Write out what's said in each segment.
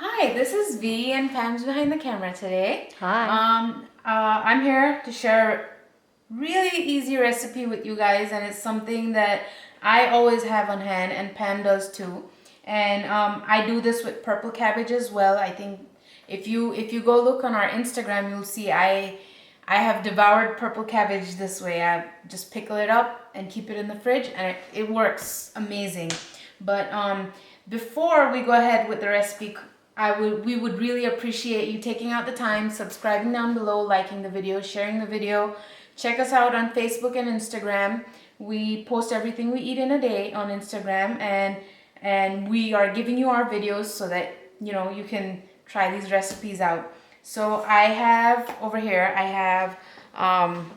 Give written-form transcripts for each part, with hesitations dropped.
Hi, this is V and Pam's behind the camera today. Hi. I'm here to share a really easy recipe with you guys, and it's something that I always have on hand, and Pam does too. And I do this with purple cabbage as well. I think if you go look on our Instagram, you'll see I have devoured purple cabbage this way. I just pickle it up and keep it in the fridge, and it works amazing. But before we go ahead with the recipe, we would really appreciate you taking out the time, subscribing down below, liking the video, sharing the video. Check us out on Facebook and Instagram. We post everything we eat in a day on Instagram, and we are giving you our videos so that you can try these recipes out. So I have over here, I have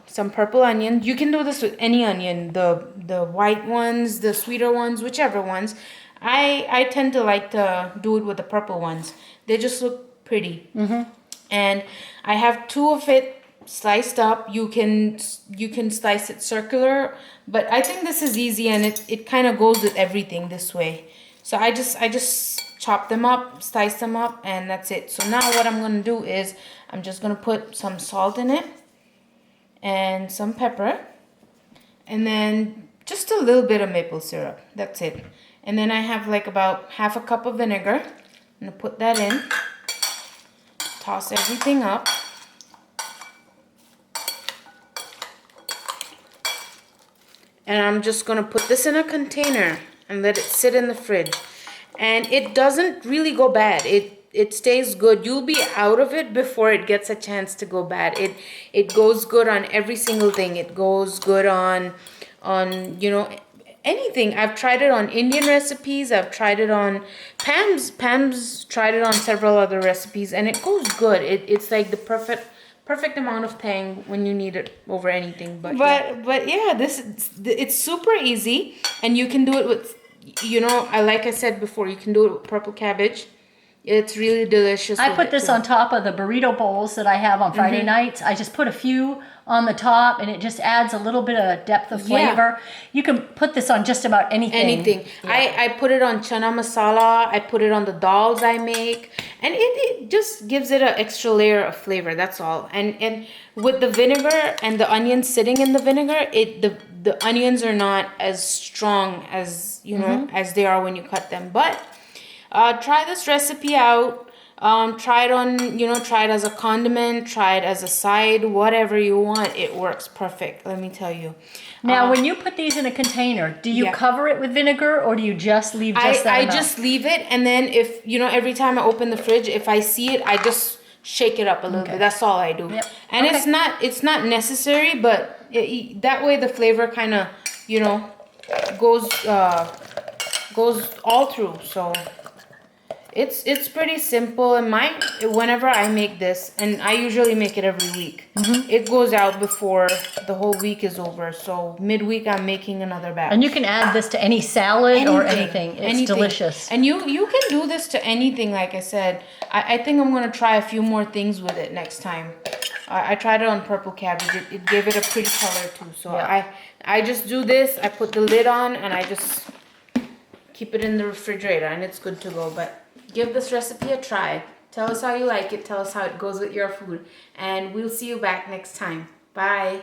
some purple onions. You can do this with any onion, the white ones, the sweeter ones, whichever ones. I tend to like to do it with the purple ones. They just look pretty. And I have two of it sliced up. You can slice it circular, but I think this is easy, and it kind of goes with everything this way. So I just chop them up, slice them up, and that's it. So now what I'm gonna do is I'm just gonna put some salt in it and some pepper, and then just a little bit of maple syrup. That's it. And then I have like about half a cup of vinegar. I'm gonna put that in, toss everything up. And I'm just gonna put this in a container and let it sit in the fridge. And it doesn't really go bad. It stays good. You'll be out of it before it gets a chance to go bad. It goes good on every single thing. It goes good on anything. I've tried it on Indian recipes. I've tried it on Pam's tried it on several other recipes, and it goes good. It's like the perfect amount of tang when you need it over anything. But yeah, it's super easy, and you can do it with like I said before, you can do it with purple cabbage. It's really delicious. I put this on top of the burrito bowls that I have on Friday nights. I just put a few on the top, and it just adds a little bit of depth of flavor. You can put this on just about anything. Yeah. I put it on chana masala. I put it on the dals I make, and it just gives it an extra layer of flavor. That's all. And with the vinegar and the onions sitting in the vinegar, the onions are not as strong as as they are when you cut them. But try this recipe out. Try it on, try it as a condiment, try it as a side, whatever you want. It works perfect, let me tell you. Now, when you put these in a container, do you cover it with vinegar, or do you just leave just that amount? I just leave it, and then if, every time I open the fridge, if I see it, I just shake it up a little bit. That's all I do. Yep. And it's not necessary, but that way the flavor kind of, goes all through. So it's pretty simple, and whenever I make this, and I usually make it every week, it goes out before the whole week is over. So midweek I'm making another batch. And you can add this to any salad or anything. It's delicious. And you can do this to anything. Like I said, I think I'm gonna try a few more things with it next time. I tried it on purple cabbage. It gave it a pretty color too. So I just do this. I put the lid on, and I just keep it in the refrigerator, and it's good to go. But give this recipe a try. Tell us how you like it. Tell us how it goes with your food. And we'll see you back next time. Bye.